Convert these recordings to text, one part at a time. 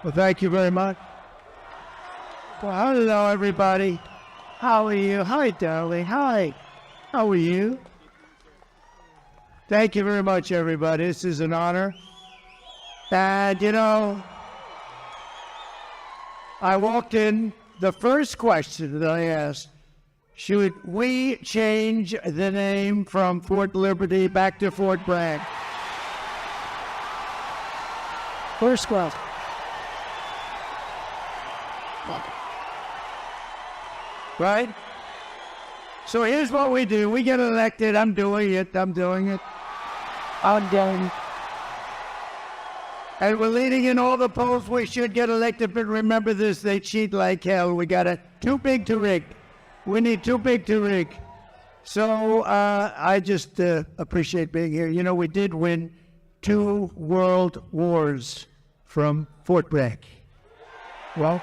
Well, thank you very much. Well, hello, everybody. How are you? Hi, darling. Hi. How are you? Thank you very much, everybody. This is an honor. And, I walked in, the first question that I asked, should we change the name from Fort Liberty back to Fort Bragg? First question. Right? So here's what we do. We get elected. I'm doing it. I'm done. And we're leading in all the polls. We should get elected, but remember this, they cheat like hell. We got too big to rig. We need too big to rig. So I just appreciate being here. We did win 2 world wars from Fort Bragg. Well,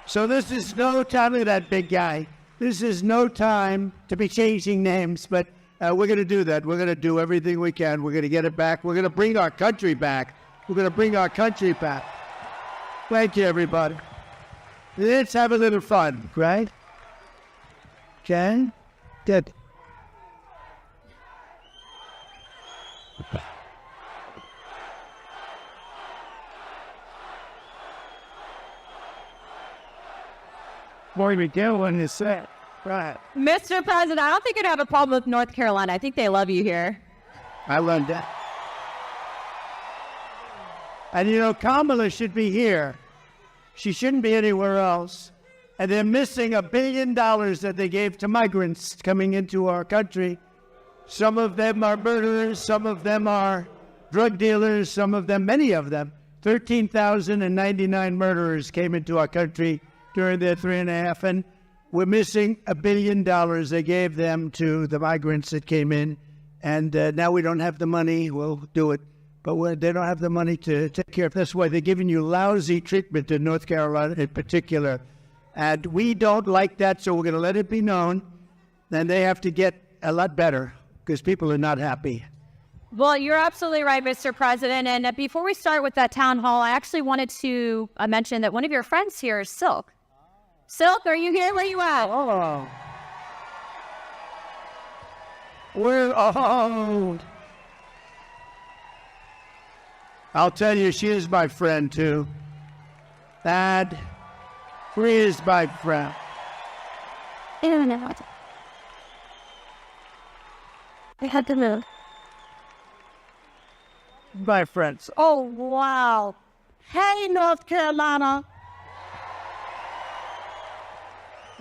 so this is no time, look at that big guy. This is no time to be changing names, but we're going to do that. We're going to do everything we can. We're going to get it back. We're going to bring our country back. We're going to bring our country back. Thank you, everybody. Let's have a little fun, right? Okay? Good. What are we doing is that? Right. Mr. President, I don't think you'd have a problem with North Carolina. I think they love you here. I learned that. And Kamala should be here. She shouldn't be anywhere else. And they're missing $1 billion that they gave to migrants coming into our country. Some of them are murderers. Some of them are drug dealers. Some of them, many of them, 13,099 murderers came into our country during their 3.5. And we're missing $1 billion they gave them to the migrants that came in. And now we don't have the money. We'll do it. But they don't have the money to take care of. That's why they're giving you lousy treatment in North Carolina in particular. And we don't like that, so we're going to let it be known. Then they have to get a lot better because people are not happy. Well, you're absolutely right, Mr. President. And before we start with that town hall, I actually wanted to mention that one of your friends here is Silk. Silk, are you here? Where you at? Oh. Oh. I'll tell you, she is my friend, too. That is my friend. I had to move. My friends. Oh, wow. Hey, North Carolina.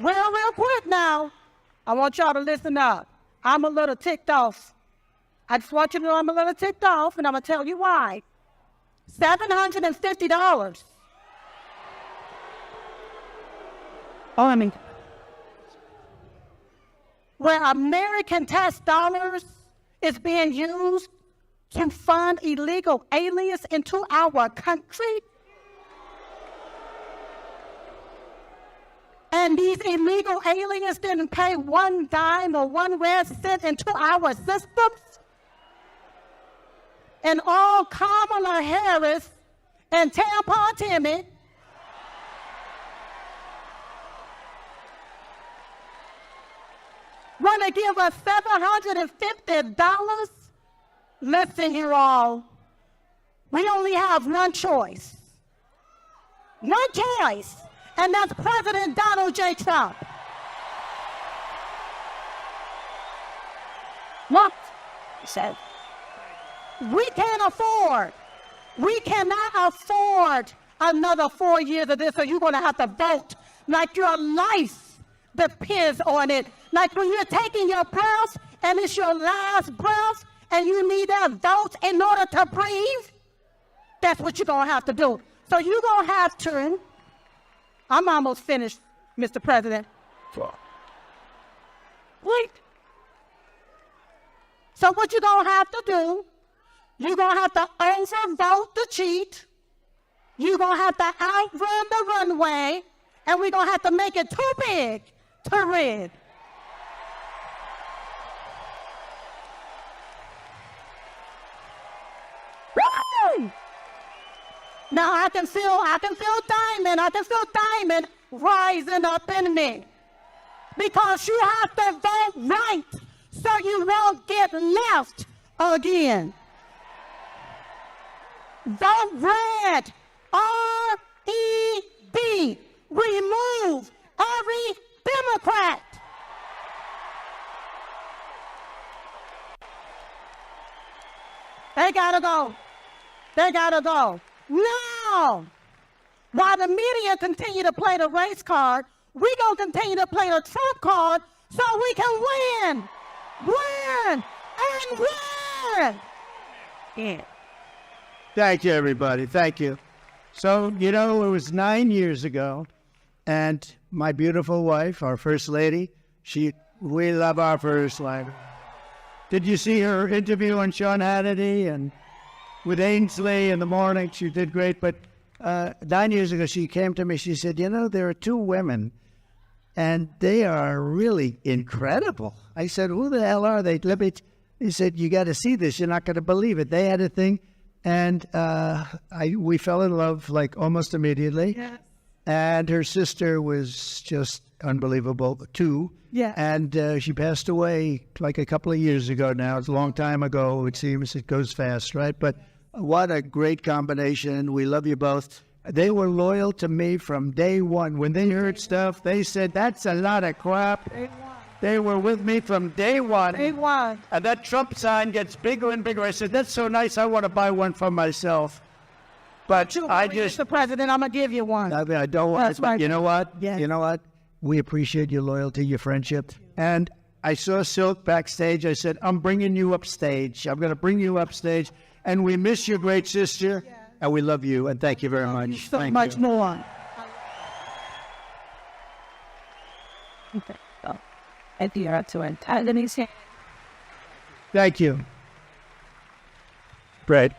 Well, real quick now, I want y'all to listen up. I'm a little ticked off. I just want you to know I'm a little ticked off, and I'm going to tell you why. $750. Oh, I mean, where American tax dollars is being used to fund illegal aliens into our country. And these illegal aliens didn't pay one dime or one red cent into our systems. And all Kamala Harris and Tampon Timmy want to give us $750? Listen here all. We only have one choice. One choice. And that's President Donald J. Trump. look, he said. We cannot afford another 4 years of this, so you're going to have to vote like your life depends on it. Like when you're taking your breath and it's your last breath and you need that vote in order to breathe, that's what you're going to have to do. So you're going to have to, I'm almost finished, Mr. President. Wait. So what you're going to have to do, you're going to have to overvote the cheat. You're going to have to outrun the runway, and we're going to have to make it too big to rig. Woo! Now I can feel Diamond rising up in me. Because you have to vote right so you won't get left again. Vote red. R-E-D. Remove every Democrat. They gotta go. They gotta go. Now, while the media continue to play the race card, we gonna continue to play the Trump card so we can win, and win. Yeah. Thank you, everybody. Thank you. So, it was 9 years ago, and my beautiful wife, our First Lady, we love our First Lady. Did you see her interview on Sean Hannity and with Ainsley in the morning? She did great, but 9 years ago, she came to me, she said, there are two women, and they are really incredible. I said, who the hell are they? He said, you got to see this. You're not going to believe it. They had a thing. And we fell in love like almost immediately. Yes. And her sister was just unbelievable too. Yeah. And she passed away like a couple of years ago now. It's a long time ago. It seems it goes fast, right? But what a great combination. We love you both. They were loyal to me from day one. When they heard stuff, they said, that's a lot of crap. They were with me from day one. Day one. And that Trump sign gets bigger and bigger. I said, that's so nice. I want to buy one for myself. But Mr. President, I'm going to give you one. I don't want Right. You know what? Yes. You know what? We appreciate your loyalty, your friendship. And I saw Silk backstage. I said, I'm bringing you upstage. I'm going to bring you upstage. And we miss your great sister. Yeah. And we love you. And thank you very much. So thank much you. more. Okay. Thank you. Brett.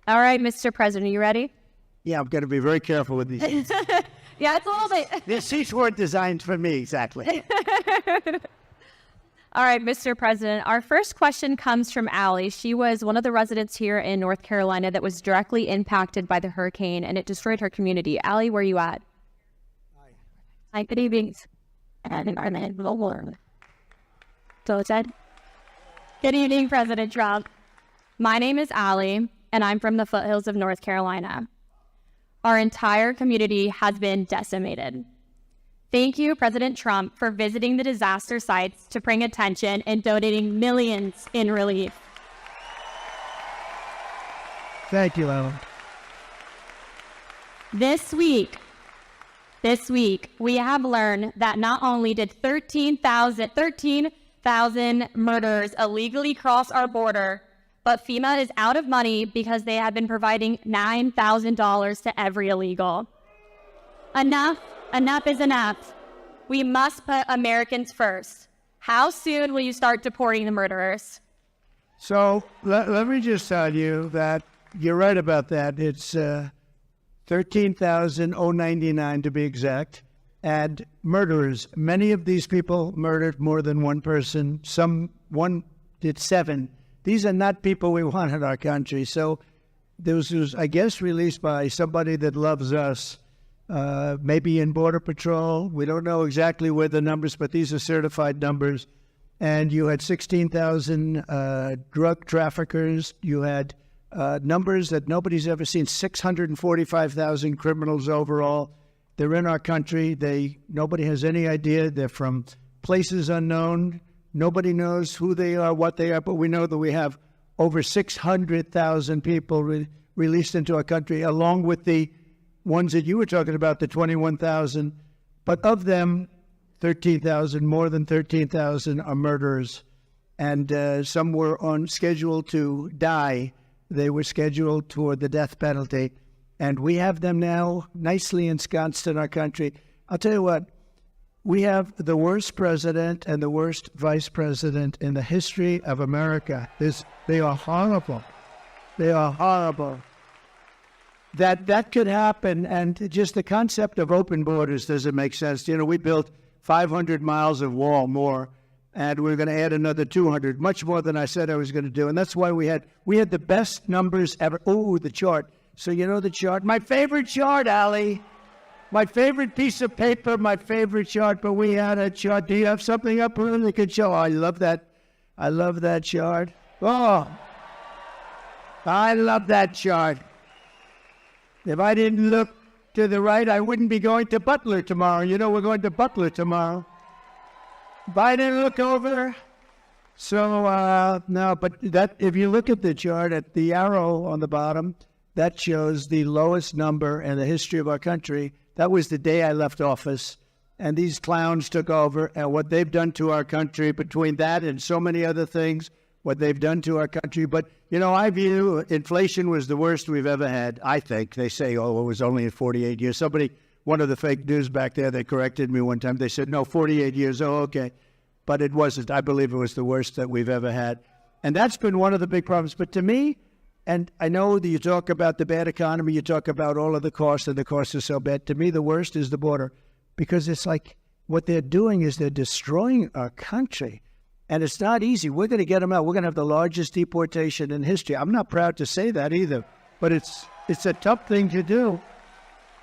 All right, Mr. President, are you ready? Yeah, I'm going to be very careful with these seats. Yeah, it's a little bit. These seats weren't designed for me, exactly. All right, Mr. President, our first question comes from Allie. She was one of the residents here in North Carolina that was directly impacted by the hurricane, and it destroyed her community. Allie, where are you at? Hi, good evening. Good evening, President Trump. My name is Allie, and I'm from the foothills of North Carolina. Our entire community has been decimated. Thank you, President Trump, for visiting the disaster sites to bring attention and donating millions in relief. Thank you, Alan. This week, we have learned that not only did 13,000 murderers illegally cross our border, but FEMA is out of money because they have been providing $9,000 to every illegal. Enough is enough. We must put Americans first. How soon will you start deporting the murderers? So let me just tell you that you're right about that. It's 13,099 to be exact. And murderers, many of these people murdered more than one person. One did 7. These are not people we want in our country. So this was, I guess, released by somebody that loves us, maybe in Border Patrol. We don't know exactly where the numbers, but these are certified numbers. And you had 16,000 drug traffickers. You had numbers that nobody's ever seen, 645,000 criminals overall. They're in our country. Nobody has any idea. They're from places unknown. Nobody knows who they are, what they are, but we know that we have over 600,000 people released into our country, along with the ones that you were talking about, the 21,000, but of them, 13,000, more than 13,000 are murderers. And some were on schedule to die. They were scheduled toward the death penalty. And we have them now nicely ensconced in our country. I'll tell you what, we have the worst president and the worst vice president in the history of America. They are horrible. They are horrible. That could happen, and just the concept of open borders doesn't make sense. You know, we built 500 miles of wall more, and we're going to add another 200, much more than I said I was going to do. And that's why we had the best numbers ever. Oh, the chart. So you know the chart? My favorite chart, Ali. My favorite piece of paper, my favorite chart. But we had a chart. Do you have something up here that could show? I love that. I love that chart. Oh, I love that chart. If I didn't look to the right, I wouldn't be going to Butler tomorrow. You know, we're going to Butler tomorrow. If I didn't look over. So, no, but that, if you look at the chart, at the arrow on the bottom, that shows the lowest number in the history of our country. That was the day I left office. And these clowns took over. And what they've done to our country, between that and so many other things, what they've done to our country. But, you know, I view inflation was the worst we've ever had, I think. They say, oh, it was only in 48 years. One of the fake news back there, they corrected me one time. They said, no, 48 years. Oh, okay. But it wasn't. I believe it was the worst that we've ever had. And that's been one of the big problems. But to me, and I know that you talk about the bad economy, you talk about all of the costs, and the costs are so bad. To me, the worst is the border. Because it's like what they're doing is they're destroying our country. And it's not easy. We're going to get them out. We're going to have the largest deportation in history. I'm not proud to say that either, but it's a tough thing to do.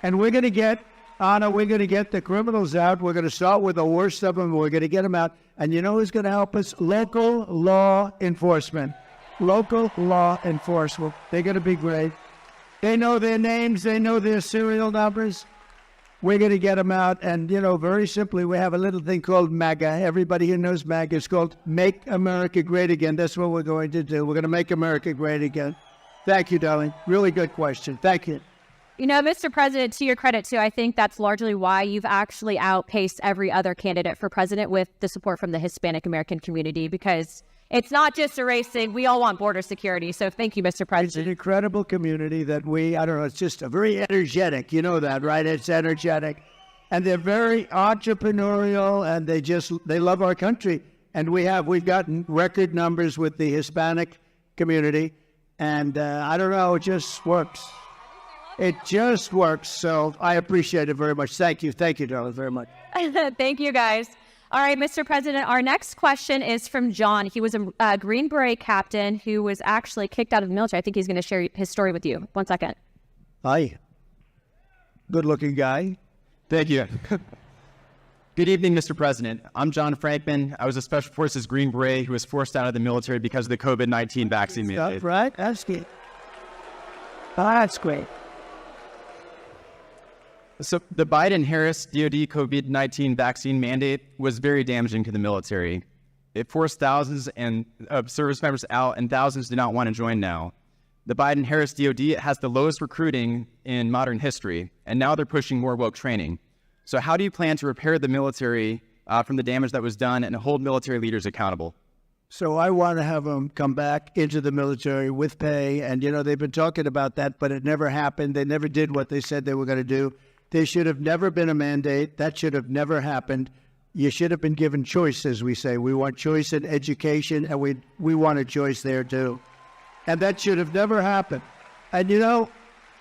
And we're going to get, Anna, we're going to get the criminals out. We're going to start with the worst of them. We're going to get them out. And you know who's going to help us? Local law enforcement. Local law enforcement. They're going to be great. They know their names. They know their serial numbers. We're going to get them out. And, you know, very simply, we have a little thing called MAGA. Everybody here knows MAGA. It's called Make America Great Again. That's what we're going to do. We're going to make America great again. Thank you, darling. Really good question. Thank you. You know, Mr. President, to your credit, too, I think that's largely why you've actually outpaced every other candidate for president with the support from the Hispanic American community, because it's not just a race thing. We all want border security. So thank you, Mr. President. It's an incredible community that I don't know, it's just a very energetic. You know that, right? It's energetic. And they're very entrepreneurial, and they love our country. And we've gotten record numbers with the Hispanic community. And I don't know, it just works. It just works. So I appreciate it very much. Thank you. Thank you, darling, very much. Thank you, guys. All right, Mr. President, our next question is from John. He was a Green Beret captain who was actually kicked out of the military. I think he's going to share his story with you. 1 second. Hi. Good-looking guy. Thank you. Good evening, Mr. President. I'm John Frankman. I was a Special Forces Green Beret who was forced out of the military because of the COVID-19 vaccine mandate. That's right. That's good. That's great. So the Biden-Harris DoD COVID-19 vaccine mandate was very damaging to the military. It forced thousands of service members out, and thousands do not want to join now. The Biden-Harris DoD has the lowest recruiting in modern history, and now they're pushing more woke training. So how do you plan to repair the military from the damage that was done and hold military leaders accountable? So I want to have them come back into the military with pay. And, you know, they've been talking about that, but it never happened. They never did what they said they were going to do. They should have never been a mandate. That should have never happened. You should have been given choice, as we say. We want choice in education, and we want a choice there, too. And that should have never happened. And, you know,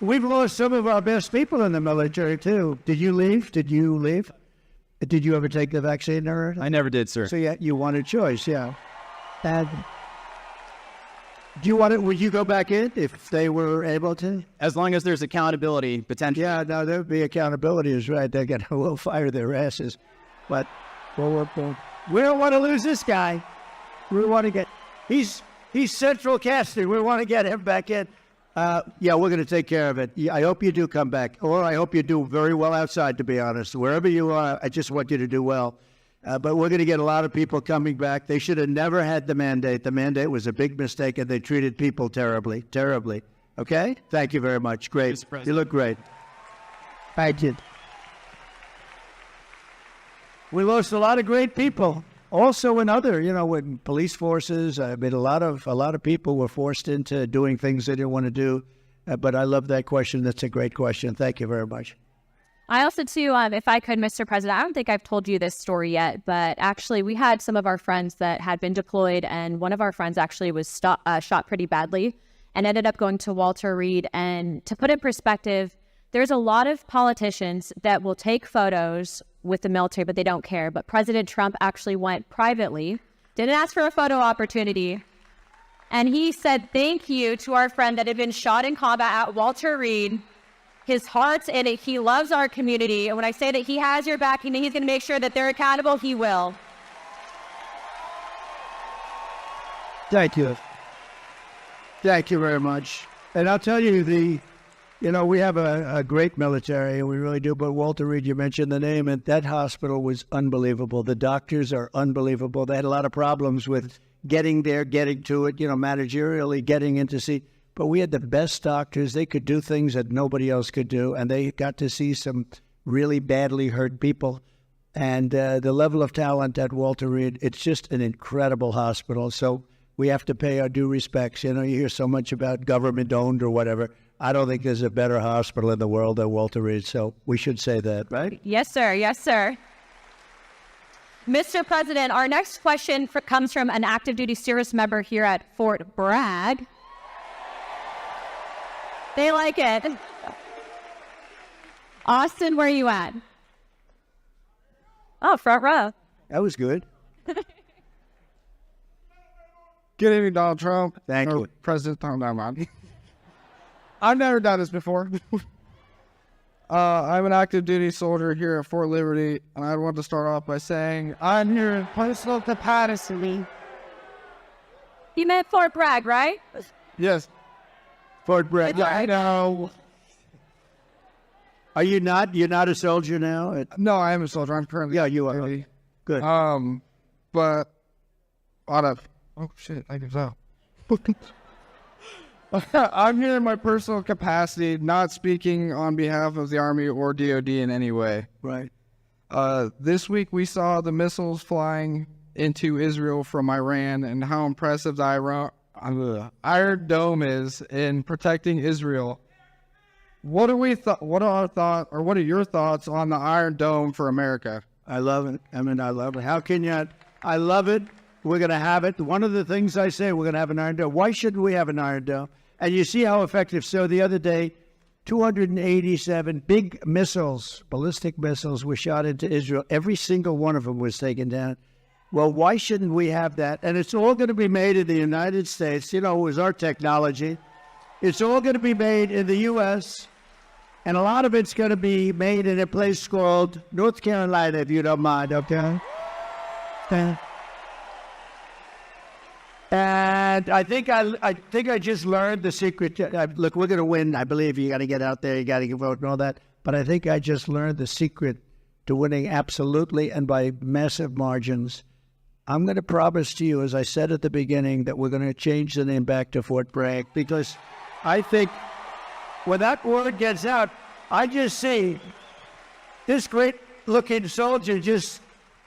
we've lost some of our best people in the military, too. Did you leave? Did you leave? Did you ever take the vaccine? Or? I never did, sir. So, yeah, you want a choice, yeah. And do you want it? Would you go back in if they were able to? As long as there's accountability, potentially. Yeah, no, there would be accountability is right. We'll fire their asses. But we don't want to lose this guy. We want to get, he's central casting. We want to get him back in. Yeah, we're going to take care of it. I hope you do come back. Or I hope you do very well outside, to be honest. Wherever you are, I just want you to do well. But we're going to get a lot of people coming back. They should have never had the mandate. The mandate was a big mistake, and they treated people terribly, terribly. Okay? Thank you very much. Great. You look great. Thank you. We lost a lot of great people. Also in other, with police forces, I mean, a lot of people were forced into doing things they didn't want to do. But I love that question. That's a great question. Thank you very much. I also, too, if I could, Mr. President, I don't think I've told you this story yet, but actually we had some of our friends that had been deployed, and one of our friends actually was shot pretty badly and ended up going to Walter Reed. And to put in perspective, there's a lot of politicians that will take photos with the military, but they don't care. But President Trump actually went privately, didn't ask for a photo opportunity, and he said thank you to our friend that had been shot in combat at Walter Reed. His heart's in it. He loves our community. And when I say that he has your back and he's going to make sure that they're accountable, he will. Thank you. Thank you very much. And I'll tell you, we have a great military, and we really do. But Walter Reed, you mentioned the name, and that hospital was unbelievable. The doctors are unbelievable. They had a lot of problems with getting there, getting to it, managerially getting in to see. But we had the best doctors. They could do things that nobody else could do, and they got to see some really badly hurt people. And the level of talent at Walter Reed, it's just an incredible hospital. So we have to pay our due respects. You hear so much about government-owned or whatever. I don't think there's a better hospital in the world than Walter Reed, so we should say that, right? Yes, sir. Yes, sir. Mr. President, our next question comes from an active duty service member here at Fort Bragg. They like it. Austin, where are you at? Oh, front row. That was good. Good evening, Donald Trump. Thank you. President Donald. I've never done this before. I'm an active duty soldier here at Fort Liberty, and I want to start off by saying I'm here in personal capacity. You meant Fort Bragg, right? Yes. Fort Bragg. Yeah, I know. Are you not? You're not a soldier now? No, I am a soldier. I'm currently. Yeah, you are. Really. Good. But oh shit, I can tell. I'm here in my personal capacity, not speaking on behalf of the Army or DOD in any way. Right. This week we saw the missiles flying into Israel from Iran, and how impressive the Iron Dome is in protecting Israel. What are your thoughts on the Iron Dome for America? I love it. I love it. How can you? I love it. We're going to have it. One of the things I say, we're going to have an Iron Dome. Why shouldn't we have an Iron Dome? And you see how effective. So the other day, 287 big missiles, ballistic missiles, were shot into Israel. Every single one of them was taken down. Well, why shouldn't we have that? And it's all going to be made in the United States. It was our technology. It's all going to be made in the U.S., and a lot of it's going to be made in a place called North Carolina, if you don't mind, okay? And I think I just learned the secret. Look, we're going to win. I believe you got to get out there. You got to vote and all that. But I think I just learned the secret to winning absolutely and by massive margins. I'm going to promise to you, as I said at the beginning, that we're going to change the name back to Fort Bragg, because I think when that word gets out, I just see this great-looking soldier just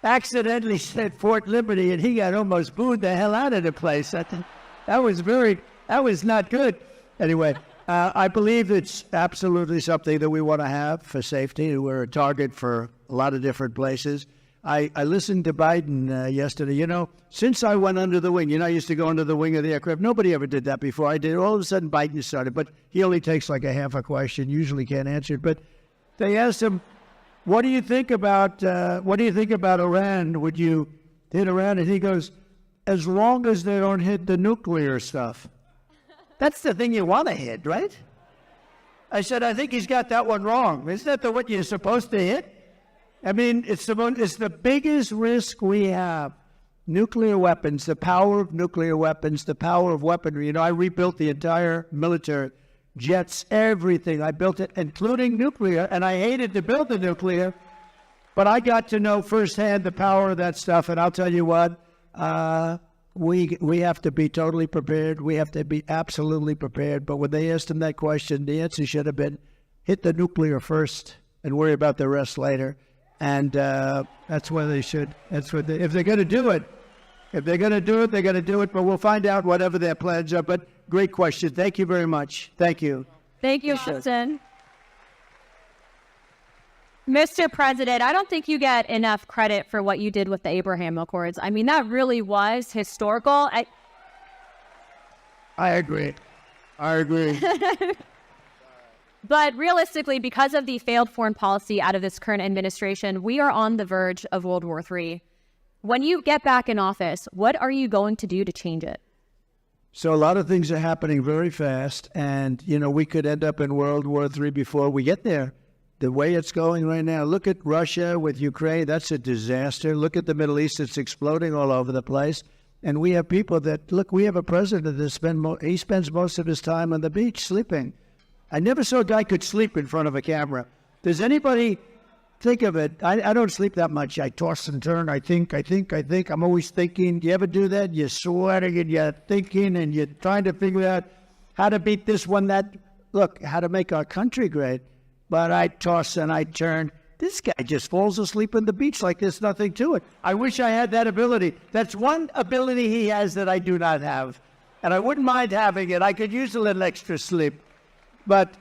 accidentally said Fort Liberty, and he got almost booed the hell out of the place. That was not good. Anyway, I believe it's absolutely something that we want to have for safety. We're a target for a lot of different places. I listened to Biden yesterday. Since I went under the wing, I used to go under the wing of the aircraft. Nobody ever did that before. I did. All of a sudden, Biden started, but he only takes like a half a question. Usually can't answer it. But they asked him, what do you think about Iran? Would you hit Iran? And he goes, as long as they don't hit the nuclear stuff. That's the thing you want to hit, right? I said, I think he's got that one wrong. Isn't that what you're supposed to hit? I mean, it's the biggest risk we have. Nuclear weapons, the power of nuclear weapons, the power of weaponry. I rebuilt the entire military. Jets, everything. I built it, including nuclear, and I hated to build the nuclear, but I got to know firsthand the power of that stuff, and I'll tell you what, we have to be totally prepared. We have to be absolutely prepared, but when they asked him that question, the answer should have been, hit the nuclear first, and worry about the rest later. And that's where they should. If they're going to do it, they're going to do it. But we'll find out whatever their plans are. But great question. Thank you very much. Thank you. Thank you, Austin. Mr. President, I don't think you get enough credit for what you did with the Abraham Accords. I mean, that really was historical. I agree. But realistically, because of the failed foreign policy out of this current administration, we are on the verge of World War III. When you get back in office, what are you going to do to change it? So a lot of things are happening very fast, and, we could end up in World War III before we get there. The way it's going right now, look at Russia with Ukraine, that's a disaster. Look at the Middle East, it's exploding all over the place. And we have people we have a president that he spends most of his time on the beach sleeping. I never saw a guy could sleep in front of a camera. Does anybody think of it? I don't sleep that much. I toss and turn. I think. I'm always thinking. Do you ever do that? You're sweating and you're thinking and you're trying to figure out how to beat this one, that. Look, how to make our country great. But I toss and I turn. This guy just falls asleep on the beach like there's nothing to it. I wish I had that ability. That's one ability he has that I do not have. And I wouldn't mind having it. I could use a little extra sleep. But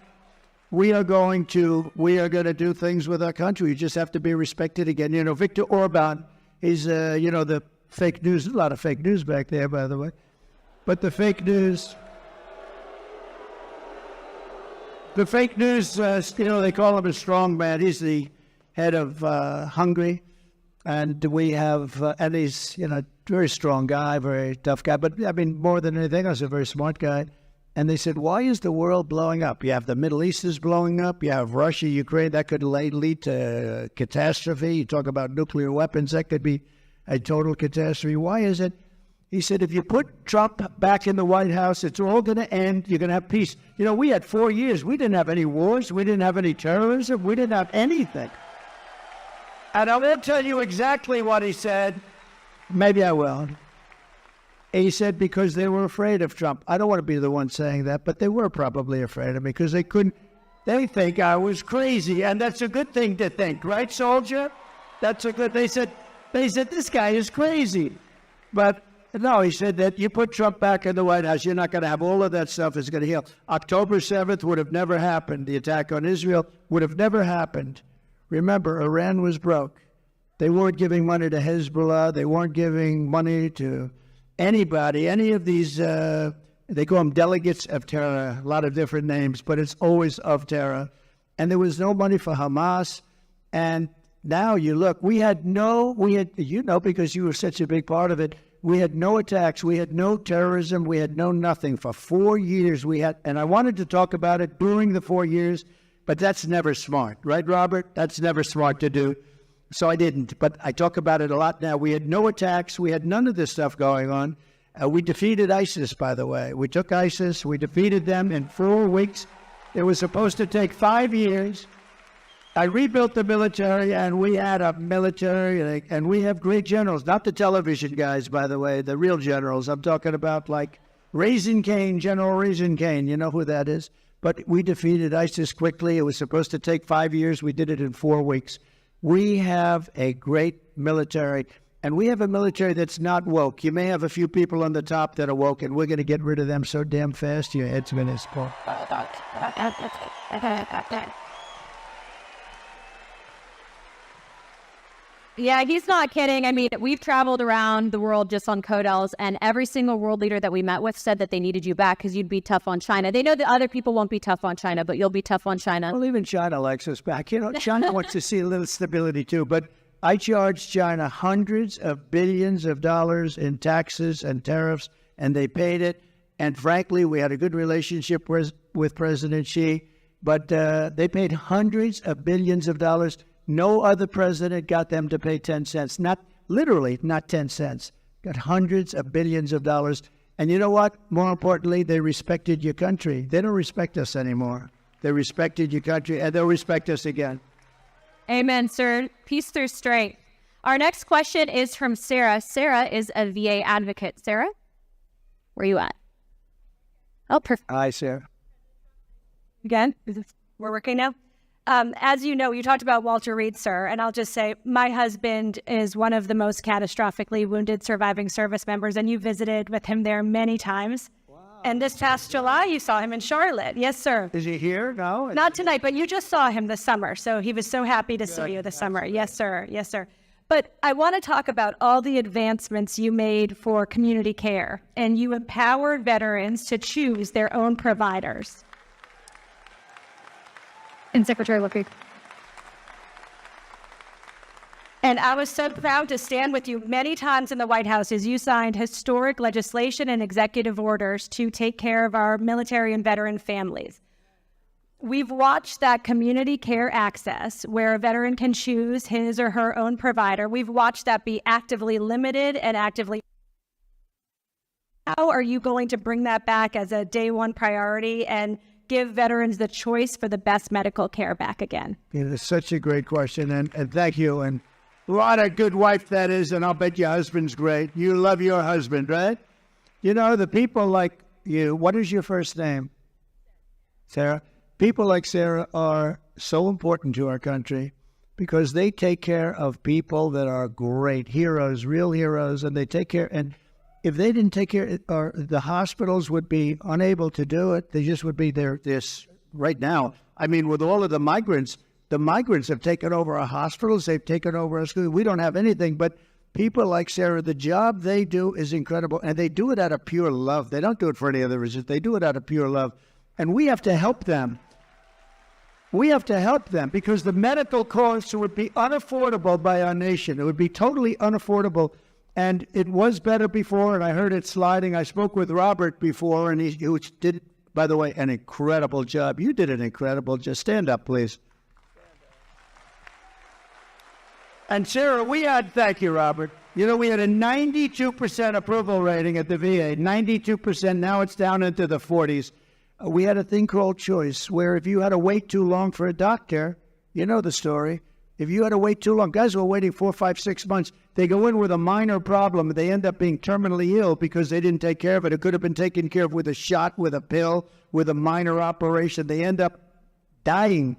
we are going to do things with our country. You just have to be respected again. Viktor Orban, he's, the fake news. There's a lot of fake news back there, by the way. But the fake news, they call him a strong man. He's the head of Hungary. And we have, and he's, very strong guy, very tough guy. But, more than anything else, a very smart guy. And they said, why is the world blowing up? You have the Middle East is blowing up. You have Russia, Ukraine. That could lead to catastrophe. You talk about nuclear weapons. That could be a total catastrophe. Why is it? He said, if you put Trump back in the White House, it's all going to end. You're going to have peace. We had 4 years. We didn't have any wars. We didn't have any terrorism. We didn't have anything. And I will tell you exactly what he said. Maybe I will. He said because they were afraid of Trump. I don't want to be the one saying that, but they were probably afraid of me because they think I was crazy. And that's a good thing to think, right, soldier? They said, this guy is crazy. But no, he said that you put Trump back in the White House, you're not going to have all of that stuff is going to heal. October 7th would have never happened. The attack on Israel would have never happened. Remember, Iran was broke. They weren't giving money to Hezbollah. They weren't giving money to anybody, any of these, they call them delegates of terror, a lot of different names, but it's always of terror. And there was no money for Hamas. And now you look, because you were such a big part of it, we had no attacks, we had no terrorism, we had no nothing. For 4 years and I wanted to talk about it during the 4 years, but that's never smart, right, Robert? That's never smart to do. So I didn't, but I talk about it a lot now. We had no attacks. We had none of this stuff going on. We defeated ISIS, by the way. We took ISIS. We defeated them in 4 weeks. It was supposed to take 5 years. I rebuilt the military, and we had a military, and we have great generals. Not the television guys, by the way, the real generals. I'm talking about like Raisin Cane, General Raisin Cane. You know who that is? But we defeated ISIS quickly. It was supposed to take 5 years. We did it in 4 weeks. We have a great military, and we have a military that's not woke. You may have a few people on the top that are woke, and we're going to get rid of them so damn fast, your head's going to explode. Yeah, he's not kidding. We've traveled around the world just on Codels, and every single world leader that we met with said that they needed you back because you'd be tough on China. They know that other people won't be tough on China, but you'll be tough on China. Well, even China likes us back. China wants to see a little stability too, but I charged China hundreds of billions of dollars in taxes and tariffs, and they paid it. And frankly, we had a good relationship with President Xi, but they paid hundreds of billions of dollars. No other president got them to pay 10 cents. Not 10 cents. Got hundreds of billions of dollars. And you know what? More importantly, they respected your country. They don't respect us anymore. They respected your country, and they'll respect us again. Amen, sir. Peace through strength. Our next question is from Sarah. Sarah is a VA advocate. Sarah, where are you at? Oh, perfect. Hi, Sarah. Again, we're working now. As you know, you talked about Walter Reed, sir, and I'll just say my husband is one of the most catastrophically wounded surviving service members, and you visited with him there many times. Wow. And this past July, you saw him in Charlotte. Yes, sir. Is he here? No? Not tonight, but you just saw him this summer, so he was so happy to see you this summer. Yes, sir. Yes, sir. But I want to talk about all the advancements you made for community care, and you empowered veterans to choose their own providers. And Secretary LaPique. And I was so proud to stand with you many times in the White House as you signed historic legislation and executive orders to take care of our military and veteran families. We've watched that community care access where a veteran can choose his or her own provider. We've watched that be actively limited and actively. How are you going to bring that back as a day one priority and give veterans the choice for the best medical care back again? It's such a great question, and thank you. And what a good wife that is, and I'll bet your husband's great. You love your husband, right? You know, the people like you, what is your first name? Sarah? People like Sarah are so important to our country because they take care of people that are great heroes, real heroes, and they take care. And if they didn't take care, or the hospitals would be unable to do it. They just would be there. This right now. I mean, with all of the migrants have taken over our hospitals. They've taken over our schools. We don't have anything, but people like Sarah, the job they do is incredible, and they do it out of pure love. They don't do it for any other reason. They do it out of pure love, and we have to help them. We have to help them because the medical costs would be unaffordable by our nation. It would be totally unaffordable. And it was better before, and I heard it sliding. I spoke with Robert before, and he did, by the way, an incredible job. You did an incredible job. Stand up, please. And Sarah, thank you, Robert. You know, we had a 92% approval rating at the VA, 92%. Now it's down into the 40s. We had a thing called choice, where if you had to wait too long for a doctor, you know the story. If you had to wait too long, guys were waiting 4, 5, 6 months. They go in with a minor problem. They end up being terminally ill because they didn't take care of it. It could have been taken care of with a shot, with a pill, with a minor operation. They end up dying.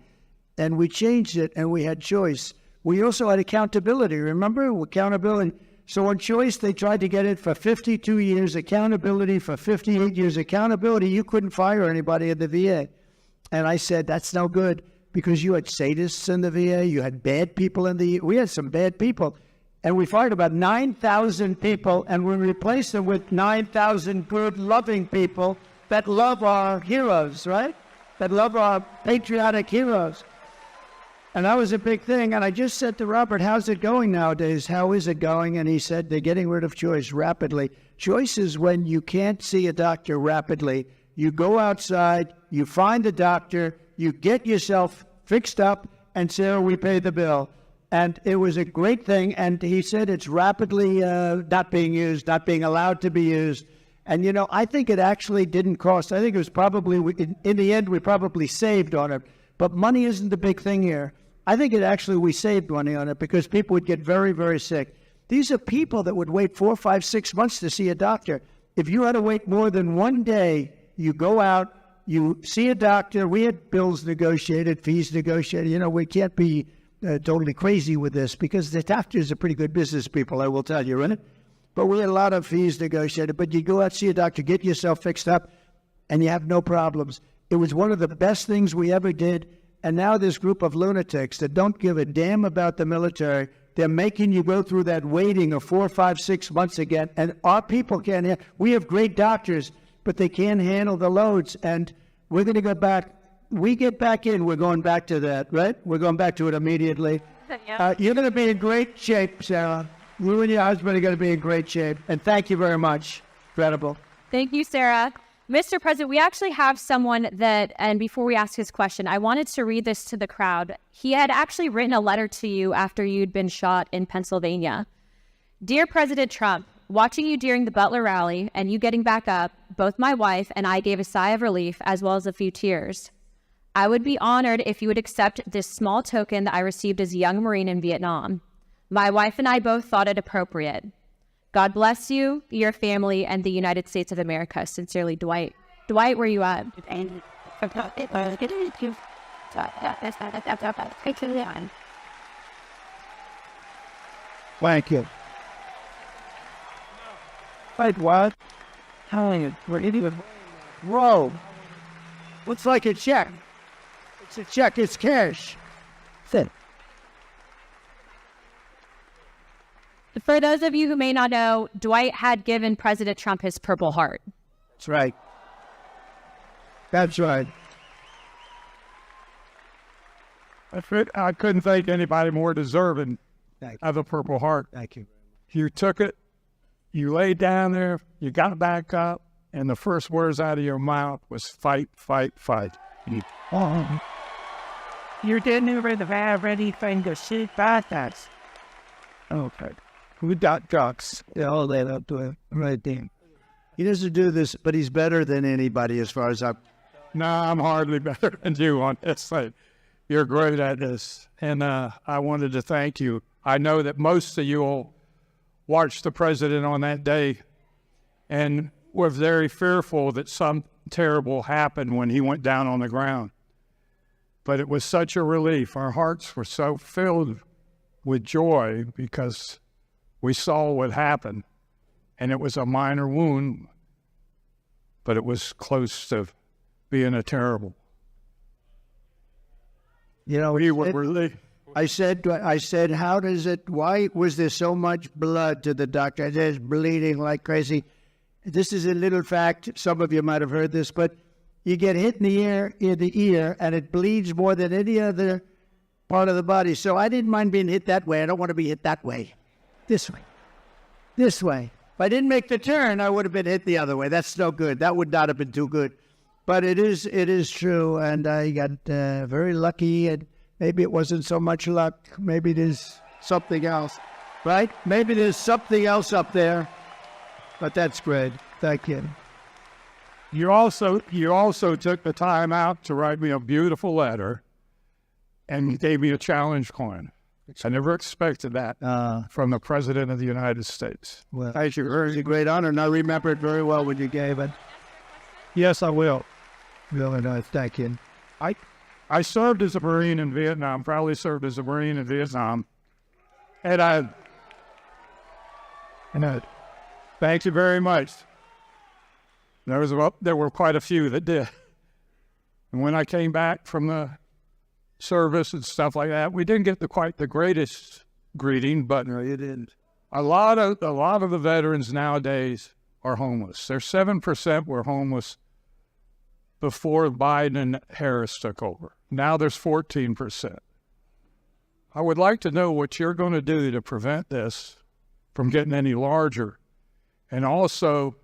And we changed it, and we had choice. We also had accountability. Remember? Accountability. So on choice, they tried to get it for 52 years, accountability for 58 years. Accountability, you couldn't fire anybody at the VA. And I said, that's no good because you had sadists in the VA. You had bad people we had some bad people. And we fired about 9,000 people, and we replaced them with 9,000 good, loving people that love our heroes, right? That love our patriotic heroes. And that was a big thing. And I just said to Robert, how's it going nowadays? How is it going? And he said, they're getting rid of choice rapidly. Choice is when you can't see a doctor rapidly. You go outside, you find a doctor, you get yourself fixed up, and Sarah, we pay the bill. And it was a great thing. And he said it's rapidly not being used, not being allowed to be used. And, you know, I think it actually didn't cost. I think it was probably, in the end, we probably saved on it. But money isn't the big thing here. I think we saved money on it because people would get very, very sick. These are people that would wait 4, 5, 6 months to see a doctor. If you had to wait more than one day, you go out, you see a doctor. We had bills negotiated, fees negotiated. You know, we can't be totally crazy with this because the doctors are pretty good business people, I will tell you, right? But we had a lot of fees negotiated. But you go out, see a doctor, get yourself fixed up, and you have no problems. It was one of the best things we ever did. And now this group of lunatics that don't give a damn about the military, they're making you go through that waiting of 4, 5, 6 months again. And our people can't. We have great doctors, but they can't handle the loads. And we're going to go back. We get back in, we're going back to that, right? We're going back to it immediately. You're going to be in great shape, Sarah. You and your husband are going to be in great shape. And thank you very much. Incredible. Thank you, Sarah. Mr. President, we actually have someone that, and before we ask his question, I wanted to read this to the crowd. He had actually written a letter to you after you'd been shot in Pennsylvania. Dear President Trump, watching you during the Butler rally and you getting back up, both my wife and I gave a sigh of relief as well as a few tears. I would be honored if you would accept this small token that I received as a young Marine in Vietnam. My wife and I both thought it appropriate. God bless you, your family, and the United States of America. Sincerely, Dwight. Dwight, where you at? Thank you. Wait, what? We're even. Whoa. Looks like a check. It's a check. It's cash. That's it. For those of you who may not know, Dwight had given President Trump his Purple Heart. That's right. That's right. I couldn't think anybody more deserving Thank of a Purple Heart. Thank you. You took it, you laid down there, you got back up, and the first words out of your mouth was fight, fight, fight. You didn't even have anything to shoot back at. Okay. We got ducks. They all laid up to him right there. He doesn't do this, but he's better than anybody as far as I'm. No, I'm hardly better than you on this thing. You're great at this. And I wanted to thank you. I know that most of you will watch the president on that day and were very fearful that something terrible happened when he went down on the ground. But it was such a relief. Our hearts were so filled with joy because we saw what happened. And it was a minor wound, but it was close to being a terrible. You know, We were really... I said, how does it, why was there so much blood to the doctor? I said, it's bleeding like crazy. This is a little fact. Some of you might have heard this, but you get hit in the ear, and it bleeds more than any other part of the body. So I didn't mind being hit that way. I don't want to be hit that way. This way. This way. If I didn't make the turn, I would have been hit the other way. That's no good. That would not have been too good. But it is true, and I got very lucky, and maybe it wasn't so much luck. Maybe there's something else, right? Maybe there's something else up there, but that's great. Thank you. You also took the time out to write me a beautiful letter and gave me a challenge coin. I never expected that from the President of the United States. Well, Thank you. it's a great honor, and I remember it very well when you gave it. Yes, I will. Really nice. Thank you. I served as a Marine in Vietnam, proudly served as a Marine in Vietnam. And I thank you very much. There were quite a few that did. And when I came back from the service and stuff like that, we didn't get quite the greatest greeting, but No, you didn't. a lot of the veterans nowadays are homeless. There's 7% were homeless before Biden and Harris took over. Now there's 14%. I would like to know what you're going to do to prevent this from getting any larger, and also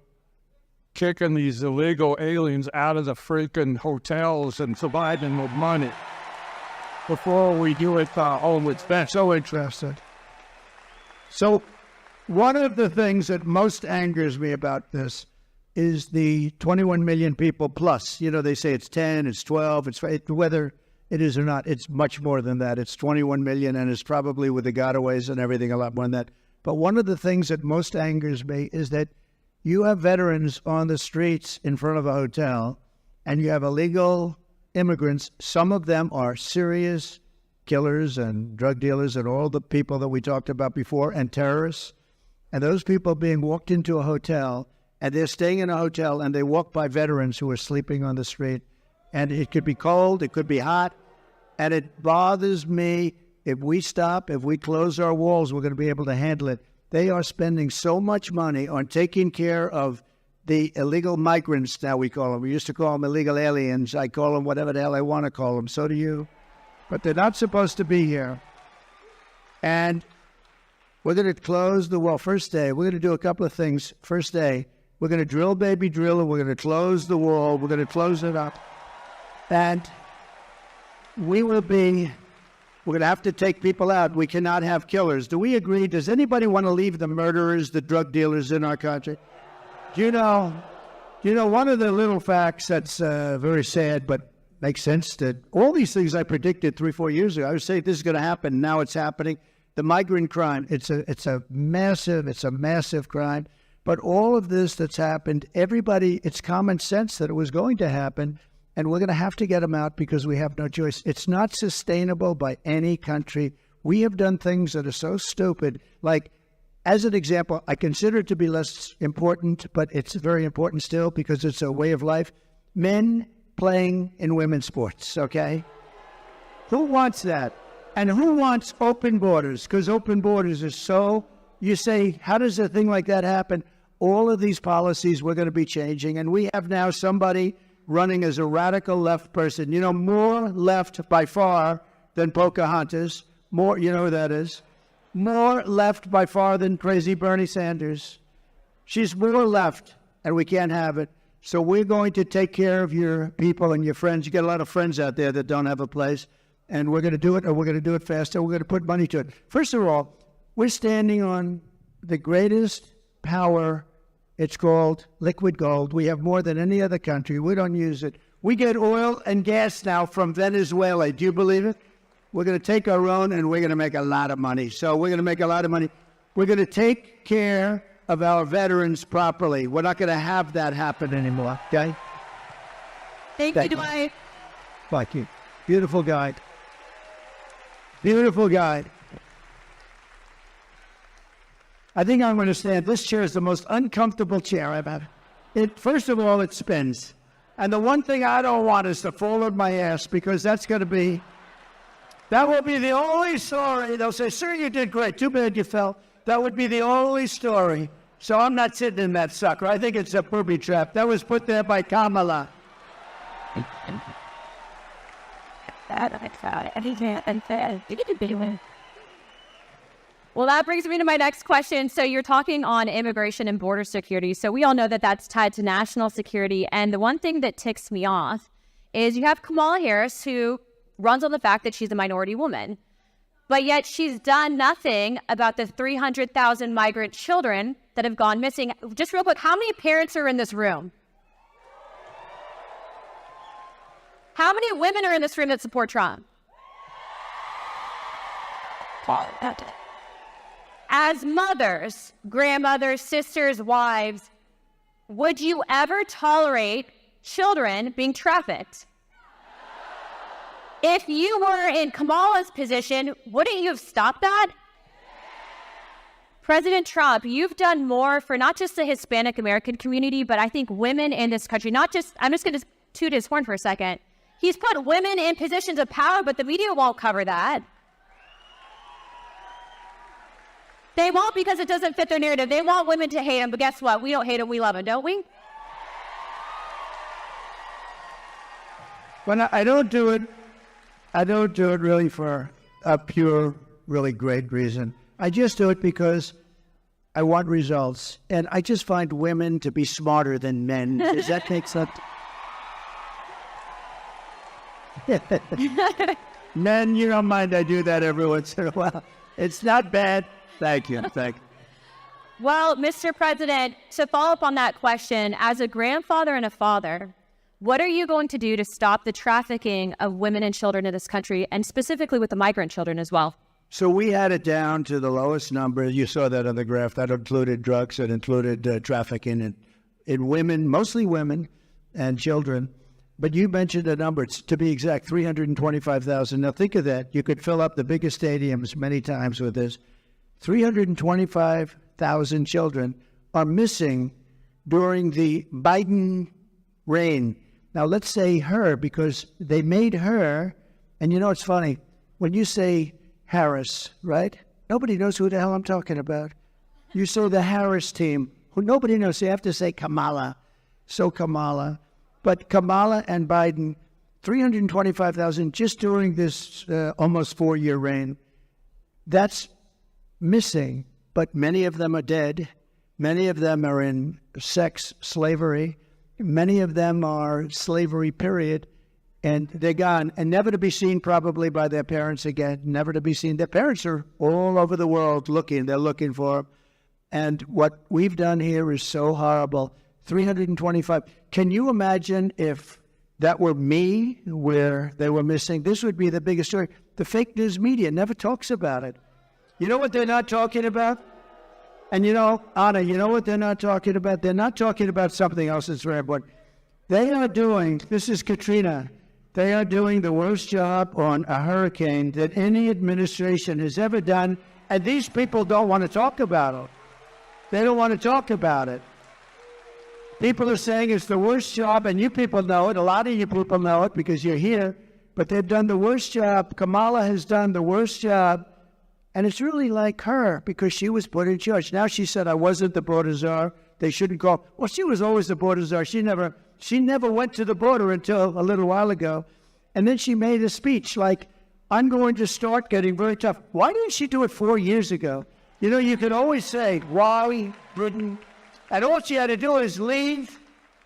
kicking these illegal aliens out of the freaking hotels and providing them with money before we do it on its best. So interested. So one of the things that most angers me about this is the 21 million people plus. You know, they say it's 10, it's 12, whether it is or not, it's much more than that. It's 21 million, and it's probably with the gotaways and everything a lot more than that. But one of the things that most angers me is that you have veterans on the streets in front of a hotel, and you have illegal immigrants. Some of them are serious killers and drug dealers and all the people that we talked about before, and terrorists. And those people being walked into a hotel, and they're staying in a hotel, and they walk by veterans who are sleeping on the street. And it could be cold, it could be hot, and it bothers me. If we stop, if we close our walls, we're going to be able to handle it. They are spending so much money on taking care of the illegal migrants, now we call them. We used to call them illegal aliens. I call them whatever the hell I want to call them. So do you. But they're not supposed to be here. And we're going to close the wall. First day, we're going to do a couple of things. First day, we're going to drill, baby, drill, and we're going to close the wall. We're going to close it up. And we're going to have to take people out. We cannot have killers. Do we agree? Does anybody want to leave the murderers, the drug dealers in our country? Do you know, one of the little facts that's very sad but makes sense, that all these things I predicted 3-4 years ago, I was saying this is going to happen. Now it's happening. The migrant crime, it's a massive crime. But all of this that's happened, everybody, it's common sense that it was going to happen. and we're going to have to get them out because we have no choice. It's not sustainable by any country. We have done things that are so stupid. Like, as an example, I consider it to be less important, but it's very important still because it's a way of life. Men playing in women's sports, okay? Who wants that? And who wants open borders? Because open borders are so, you say, how does a thing like that happen? All of these policies we're going to be changing, and we have now somebody running as a radical left person. You know, more left by far than Pocahontas. More, you know who that is? More left by far than crazy Bernie Sanders. She's more left, and we can't have it. So we're going to take care of your people and your friends. You get a lot of friends out there that don't have a place, and we're going to do it, and we're going to do it faster. We're going to put money to it. First of all, we're standing on the greatest power. It's called liquid gold. We have more than any other country. We don't use it. We get oil and gas now from Venezuela. Do you believe it? We're going to take our own, and we're going to make a lot of money. So we're going to make a lot of money. We're going to take care of our veterans properly. We're not going to have that happen anymore, okay? Thank you, Dwight. Thank you. Beautiful guide. Beautiful guide. I think I'm going to stand. This chair is the most uncomfortable chair I've had. First of all, it spins. And the one thing I don't want is to fall on my ass, because that will be the only story. They'll say, sir, you did great. Too bad you fell. That would be the only story. So I'm not sitting in that sucker. I think it's a booby trap. That was put there by Kamala. Well, that brings me to my next question. So you're talking on immigration and border security. So we all know that that's tied to national security. And the one thing that ticks me off is you have Kamala Harris, who runs on the fact that she's a minority woman. But yet she's done nothing about the 300,000 migrant children that have gone missing. Just real quick, how many parents are in this room? How many women are in this room that support Trump? As mothers, grandmothers, sisters, wives, would you ever tolerate children being trafficked? If you were in Kamala's position, wouldn't you have stopped that? President Trump, you've done more for not just the Hispanic American community, but I think women in this country. Not just, I'm just going to toot his horn for a second. He's put women in positions of power, but the media won't cover that. They won't, because it doesn't fit their narrative. They want women to hate him, but guess what? We don't hate him, we love him, don't we? When I don't do it really for a pure, really great reason. I just do it because I want results. And I just find women to be smarter than men. Does that make sense? Men, you don't mind I do that every once in a while. It's not bad. Thank you. Thank you. Well, Mr. President, to follow up on that question, as a grandfather and a father, what are you going to do to stop the trafficking of women and children in this country, and specifically with the migrant children as well? So we had it down to the lowest number. You saw that on the graph. That included drugs. It included trafficking in women, mostly women and children. But you mentioned a number. It's, to be exact, 325,000. Now think of that. You could fill up the biggest stadiums many times with this. 325,000 children are missing during the Biden reign. Now, let's say her, because they made her, and you know, it's funny, when you say Harris, right? Nobody knows who the hell I'm talking about. You say the Harris team, who nobody knows. So you have to say Kamala. So Kamala. But Kamala and Biden, 325,000 just during this almost 4-year reign. That's missing, but many of them are dead. Many of them are in sex slavery. Many of them are slavery, period, and they're gone, and never to be seen probably by their parents again, never to be seen. Their parents are all over the world looking. They're looking for them. And what we've done here is so horrible. 325. Can you imagine if that were me, where they were missing? This would be the biggest story. The fake news media never talks about it. You know what they're not talking about? And you know, Anna, you know what they're not talking about? They're not talking about something else that's very important. They are doing, this is Katrina, they are doing the worst job on a hurricane that any administration has ever done, and these people don't want to talk about it. They don't want to talk about it. People are saying it's the worst job, and you people know it. A lot of you people know it because you're here, but they've done the worst job. Kamala has done the worst job, and it's really like her because she was put in charge. Now she said, I wasn't the border czar. They shouldn't call. Well, she was always the border czar. She never went to the border until a little while ago. And then she made a speech like, I'm going to start getting very tough. Why didn't she do it 4 years ago? You know, you could always say, why wouldn't? And all she had to do is leave